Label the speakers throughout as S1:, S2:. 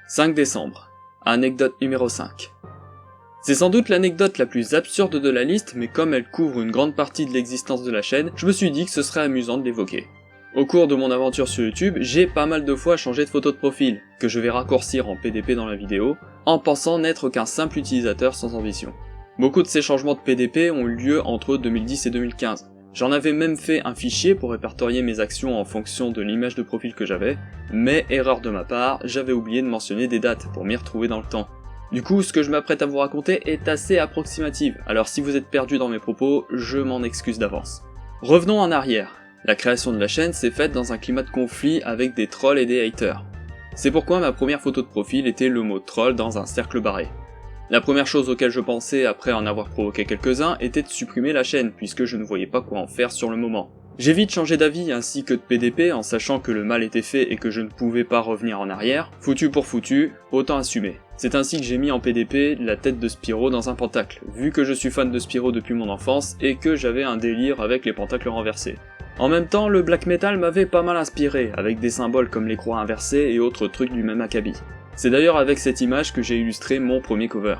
S1: 5 décembre. Anecdote numéro 5. C'est sans doute l'anecdote la plus absurde de la liste, mais comme elle couvre une grande partie de l'existence de la chaîne, je me suis dit que ce serait amusant de l'évoquer. Au cours de mon aventure sur YouTube, j'ai pas mal de fois changé de photo de profil, que je vais raccourcir en PDP dans la vidéo, en pensant n'être qu'un simple utilisateur sans ambition. Beaucoup de ces changements de PDP ont eu lieu entre 2010 et 2015. J'en avais même fait un fichier pour répertorier mes actions en fonction de l'image de profil que j'avais, mais erreur de ma part, j'avais oublié de mentionner des dates pour m'y retrouver dans le temps. Du coup, ce que je m'apprête à vous raconter est assez approximatif, alors si vous êtes perdu dans mes propos, je m'en excuse d'avance. Revenons en arrière. La création de la chaîne s'est faite dans un climat de conflit avec des trolls et des haters. C'est pourquoi ma première photo de profil était le mot troll dans un cercle barré. La première chose auquel je pensais après en avoir provoqué quelques-uns était de supprimer la chaîne, puisque je ne voyais pas quoi en faire sur le moment. J'ai vite changé d'avis ainsi que de PDP en sachant que le mal était fait et que je ne pouvais pas revenir en arrière. Foutu pour foutu, autant assumer. C'est ainsi que j'ai mis en PDP la tête de Spyro dans un pentacle, vu que je suis fan de Spyro depuis mon enfance et que j'avais un délire avec les pentacles renversés. En même temps, le black metal m'avait pas mal inspiré, avec des symboles comme les croix inversées et autres trucs du même acabit. C'est d'ailleurs avec cette image que j'ai illustré mon premier cover.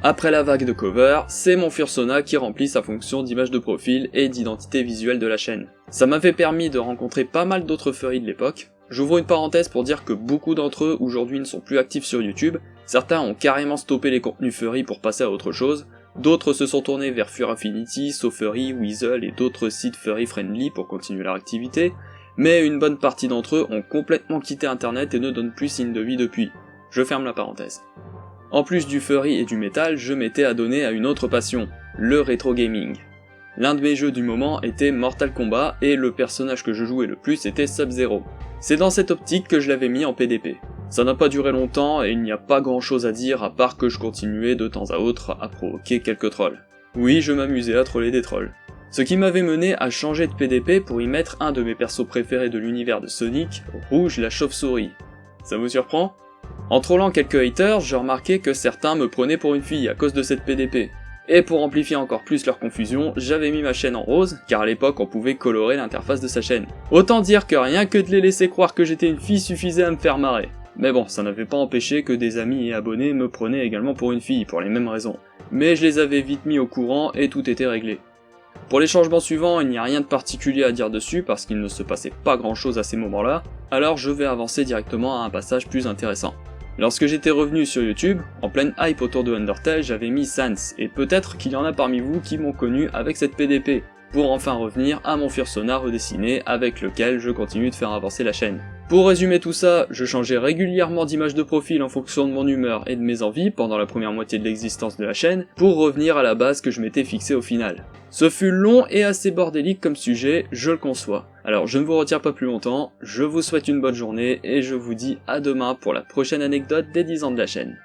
S1: Après la vague de cover, c'est mon Fursona qui remplit sa fonction d'image de profil et d'identité visuelle de la chaîne. Ça m'avait permis de rencontrer pas mal d'autres furries de l'époque. J'ouvre une parenthèse pour dire que beaucoup d'entre eux aujourd'hui ne sont plus actifs sur YouTube, certains ont carrément stoppé les contenus furry pour passer à autre chose, d'autres se sont tournés vers Fur Affinity, SoFurry, Weasel et d'autres sites furry friendly pour continuer leur activité, mais une bonne partie d'entre eux ont complètement quitté internet et ne donnent plus signe de vie depuis. Je ferme la parenthèse. En plus du furry et du métal, je m'étais adonné à une autre passion, le rétro gaming. L'un de mes jeux du moment était Mortal Kombat et le personnage que je jouais le plus était Sub-Zero. C'est dans cette optique que je l'avais mis en PDP. Ça n'a pas duré longtemps et il n'y a pas grand chose à dire à part que je continuais de temps à autre à provoquer quelques trolls. Oui, je m'amusais à troller des trolls. Ce qui m'avait mené à changer de PDP pour y mettre un de mes persos préférés de l'univers de Sonic, Rouge la chauve-souris. Ça vous surprend ? En trollant quelques haters, j'ai remarqué que certains me prenaient pour une fille à cause de cette PDP. Et pour amplifier encore plus leur confusion, j'avais mis ma chaîne en rose, car à l'époque on pouvait colorer l'interface de sa chaîne. Autant dire que rien que de les laisser croire que j'étais une fille suffisait à me faire marrer. Mais bon, ça n'avait pas empêché que des amis et abonnés me prenaient également pour une fille, pour les mêmes raisons. Mais je les avais vite mis au courant et tout était réglé. Pour les changements suivants, il n'y a rien de particulier à dire dessus parce qu'il ne se passait pas grand chose à ces moments-là, alors je vais avancer directement à un passage plus intéressant. Lorsque j'étais revenu sur YouTube, en pleine hype autour de Undertale, j'avais mis Sans, et peut-être qu'il y en a parmi vous qui m'ont connu avec cette PDP, pour enfin revenir à mon Fursona redessiné avec lequel je continue de faire avancer la chaîne. Pour résumer tout ça, je changeais régulièrement d'image de profil en fonction de mon humeur et de mes envies pendant la première moitié de l'existence de la chaîne, pour revenir à la base que je m'étais fixée au final. Ce fut long et assez bordélique comme sujet, je le conçois. Alors je ne vous retiens pas plus longtemps, je vous souhaite une bonne journée et je vous dis à demain pour la prochaine anecdote des 10 ans de la chaîne.